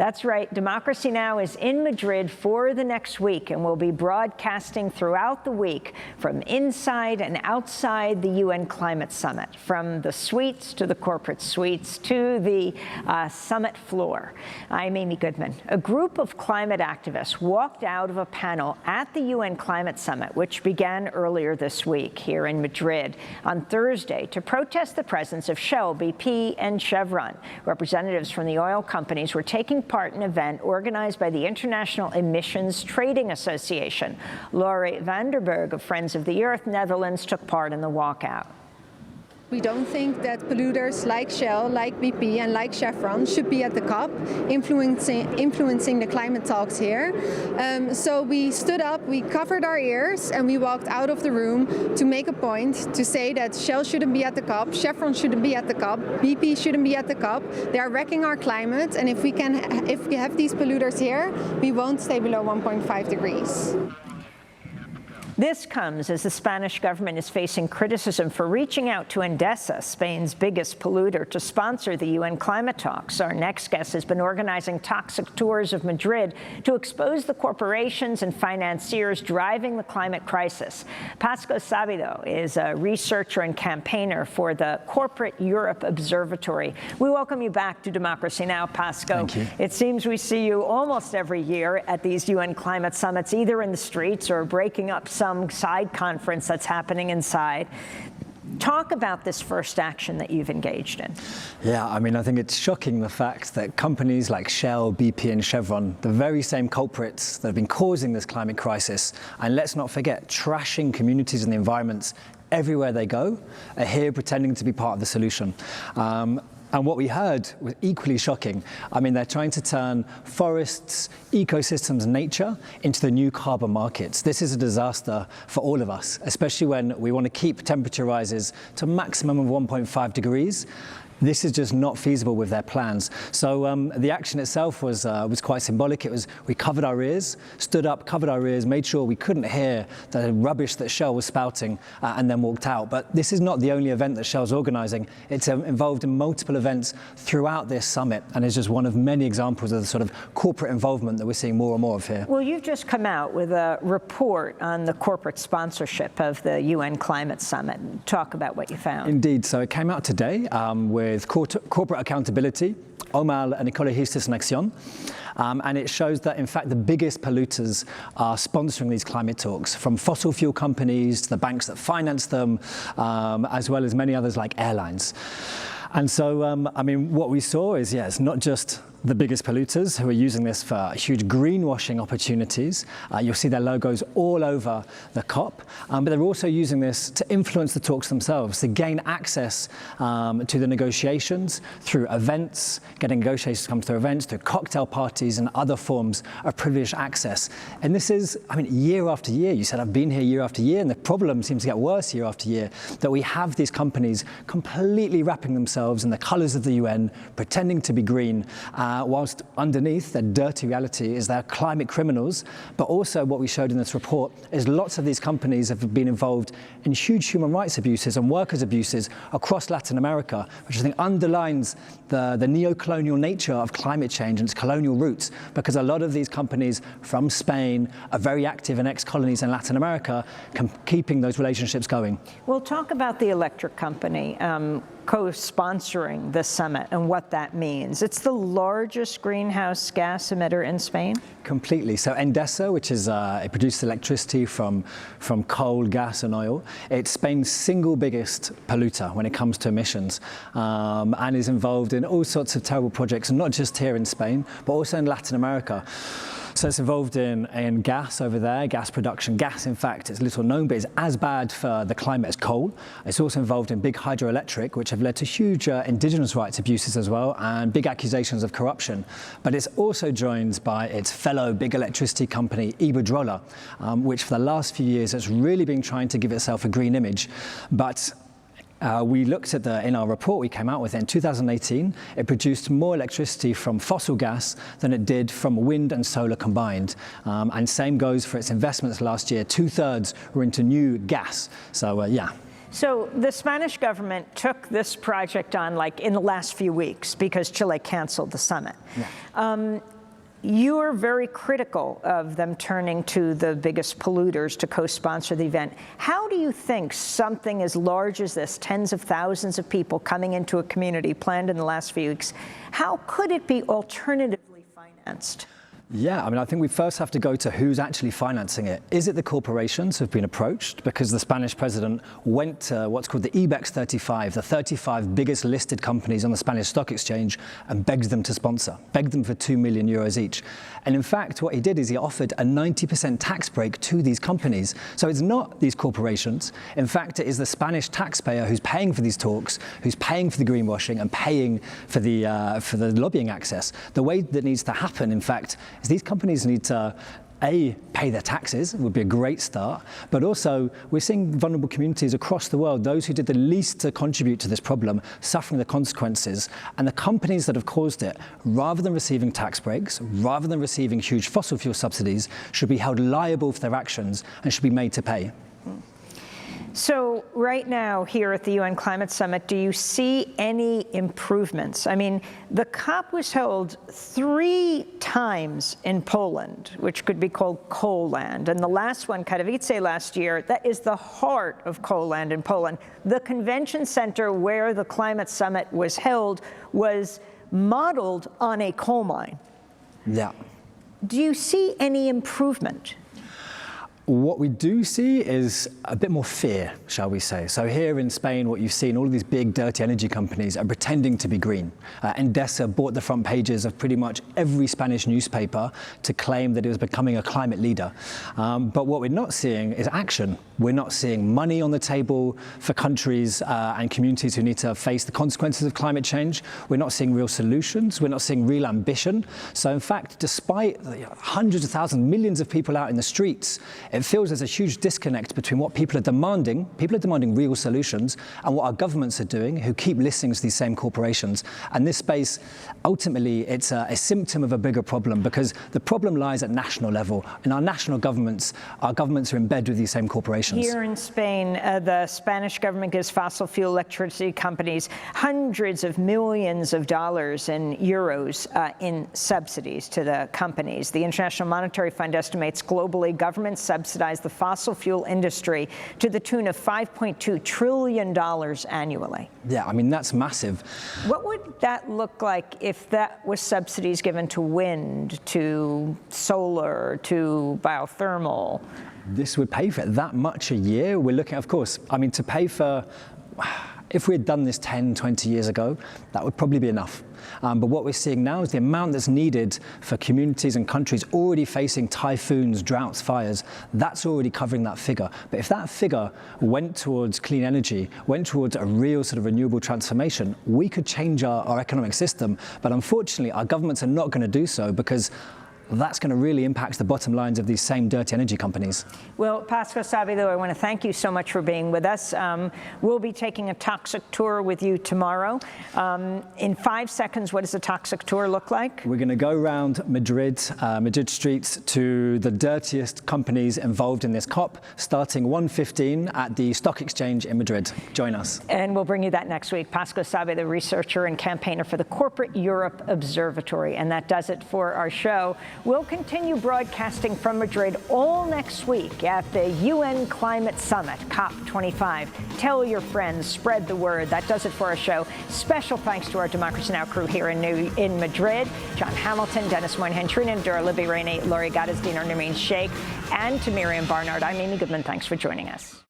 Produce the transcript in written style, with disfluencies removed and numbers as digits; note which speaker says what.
Speaker 1: That's right. Democracy Now! Is in Madrid for the next week and will be broadcasting throughout the week from inside and outside the UN Climate Summit, from the suites to the corporate suites to the summit floor. I'm Amy Goodman. A group of climate activists walked out of a panel at the UN Climate Summit, which began earlier this week here in Madrid on Thursday, to protest the presence of Shell, BP, and Chevron. Representatives from the oil companies were taking part in an event organized by the International Emissions Trading Association. Laurie Vanderberg of Friends of the Earth Netherlands took part in the walkout.
Speaker 2: We don't think that polluters like Shell, like BP and like Chevron should be at the COP influencing the climate talks here. So we stood up, we covered our ears and we walked out of the room to make a point to say that Shell shouldn't be at the COP, Chevron shouldn't be at the COP, BP shouldn't be at the COP. They are wrecking our climate, and if we have these polluters here, we won't stay below 1.5 degrees.
Speaker 1: This comes as the Spanish government is facing criticism for reaching out to Endesa, Spain's biggest polluter, to sponsor the UN climate talks. Our next guest has been organizing toxic tours of Madrid to expose the corporations and financiers driving the climate crisis. Pasco Sabido is a researcher and campaigner for the Corporate Europe Observatory. We welcome you back to Democracy Now!, Pasco.
Speaker 3: Thank you.
Speaker 1: It seems we see you almost every year at these UN climate summits, either in the streets or breaking up some side conference that's happening inside. Talk about this first action that you've engaged in.
Speaker 3: Yeah, I mean, I think it's shocking, the fact that companies like Shell, BP and Chevron, the very same culprits that have been causing this climate crisis, and let's not forget, trashing communities and the environments everywhere they go, are here pretending to be part of the solution. And what we heard was equally shocking. I mean, they're trying to turn forests, ecosystems, nature into the new carbon markets. This is a disaster for all of us, especially when we want to keep temperature rises to a maximum of 1.5 degrees. This is just not feasible with their plans. So the action itself was quite symbolic. It was, we covered our ears, stood up, covered our ears, made sure we couldn't hear the rubbish that Shell was spouting, and then walked out. But this is not the only event that Shell's organizing. It's involved in multiple events throughout this summit, and is just one of many examples of the sort of corporate involvement that we're seeing more and more of here.
Speaker 1: Well, you've just come out with a report on the corporate sponsorship of the UN Climate Summit. Talk about what you found.
Speaker 3: Indeed. So it came out today with corporate accountability, OMAL and Ecologistas en Acción. And it shows that, in fact, the biggest polluters are sponsoring these climate talks, from fossil fuel companies to the banks that finance them, as well as many others like airlines. And so, I mean, what we saw is, yeah, it's not just the biggest polluters who are using this for huge greenwashing opportunities. You'll see their logos all over the COP, but they're also using this to influence the talks themselves, to gain access to the negotiations through events, getting negotiations to come through events, through cocktail parties and other forms of privileged access. And this is, I mean, year after year. You said I've been here year after year, and the problem seems to get worse year after year, that we have these companies completely wrapping themselves in the colors of the UN, pretending to be green, whilst underneath their dirty reality is they're climate criminals. But also what we showed in this report is lots of these companies have been involved in huge human rights abuses and workers' abuses across Latin America, which I think underlines the neo-colonial nature of climate change and its colonial roots, because a lot of these companies from Spain are very active in ex-colonies in Latin America, keeping those relationships going.
Speaker 1: We'll talk about the electric company co-sponsoring the summit and what that means. It's the largest greenhouse gas emitter in Spain?
Speaker 3: Completely. So Endesa, which is it produces electricity from coal, gas and oil. It's Spain's single biggest polluter when it comes to emissions, and is involved in all sorts of terrible projects, not just here in Spain, but also in Latin America. So it's involved in gas over there, gas production. Gas, in fact, it's little known, but it's as bad for the climate as coal. It's also involved in big hydroelectric, which have led to huge indigenous rights abuses as well, and big accusations of corruption. But it's also joined by its fellow big electricity company, Iberdrola, which for the last few years has really been trying to give itself a green image. But we looked at in our report we came out with in 2018, it produced more electricity from fossil gas than it did from wind and solar combined. And same goes for its investments last year. 2/3 were into new gas. So, yeah.
Speaker 1: So the Spanish government took this project on like in the last few weeks because Chile canceled the summit. Yeah. You're very critical of them turning to the biggest polluters to co-sponsor the event. How do you think something as large as this, tens of thousands of people coming into a community planned in the last few weeks, how could it be alternatively financed?
Speaker 3: Yeah, I mean, I think we first have to go to who's actually financing it. Is it the corporations who've been approached? Because the Spanish president went to what's called the IBEX 35, the 35 biggest listed companies on the Spanish stock exchange, and begged them to sponsor, begged them for €2 million each. And in fact, what he did is he offered a 90% tax break to these companies. So it's not these corporations. In fact, it is the Spanish taxpayer who's paying for these talks, who's paying for the greenwashing and paying for the lobbying access. The way that needs to happen, in fact, is these companies need to pay their taxes, would be a great start, but also we're seeing vulnerable communities across the world, those who did the least to contribute to this problem, suffering the consequences, and the companies that have caused it, rather than receiving tax breaks, rather than receiving huge fossil fuel subsidies, should be held liable for their actions and should be made to pay.
Speaker 1: So right now here at the UN Climate Summit, do you see any improvements? I mean, the COP was held 3 times in Poland, which could be called coal land. And the last one, Katowice last year, that is the heart of coal land in Poland. The convention center where the climate summit was held was modeled on a coal mine.
Speaker 3: Yeah.
Speaker 1: Do you see any improvement?
Speaker 3: What we do see is a bit more fear, shall we say. So here in Spain, what you've seen, all of these big dirty energy companies are pretending to be green. Endesa bought the front pages of pretty much every Spanish newspaper to claim that it was becoming a climate leader. But what we're not seeing is action. We're not seeing money on the table for countries and communities who need to face the consequences of climate change. We're not seeing real solutions. We're not seeing real ambition. So in fact, despite hundreds of thousands, millions of people out in the streets, it feels there's a huge disconnect between what people are demanding real solutions, and what our governments are doing, who keep listening to these same corporations. And this space, ultimately, it's a symptom of a bigger problem, because the problem lies at national level. In our national governments, our governments are in bed with these same corporations.
Speaker 1: Here in Spain, the Spanish government gives fossil fuel electricity companies hundreds of millions of dollars and euros in subsidies to the companies. The International Monetary Fund estimates globally governments subsidize the fossil fuel industry to the tune of $5.2 trillion annually.
Speaker 3: Yeah, I mean, that's massive.
Speaker 1: What would that look like if that was subsidies given to wind, to solar, to biothermal?
Speaker 3: This would pay for it that much a year. We're looking, of course, I mean, to pay for, if we had done this 10, 20 years ago, that would probably be enough. But what we're seeing now is the amount that's needed for communities and countries already facing typhoons, droughts, fires. That's already covering that figure. But if that figure went towards clean energy, went towards a real sort of renewable transformation, we could change our economic system. But unfortunately, our governments are not going to do so, because that's going to really impact the bottom lines of these same dirty energy companies.
Speaker 1: Well, Pascal Sabido, I want to thank you so much for being with us. We'll be taking a toxic tour with you tomorrow. In 5 seconds, what does a toxic tour look like?
Speaker 3: We're going to go around Madrid streets to the dirtiest companies involved in this COP, starting 1:15 at the stock exchange in Madrid. Join us.
Speaker 1: And we'll bring you that next week. Pascal Sabido, researcher and campaigner for the Corporate Europe Observatory. And that does it for our show. We'll continue broadcasting from Madrid all next week at the UN Climate Summit, COP25. Tell your friends, spread the word. That does it for our show. Special thanks to our Democracy Now! Crew here in Madrid. John Hamilton, Dennis Moynihan, Trina Ndura, Libby Rainey, Laurie Gaddis, Dina Nermeen Sheikh, and to Miriam Barnard. I'm Amy Goodman. Thanks for joining us.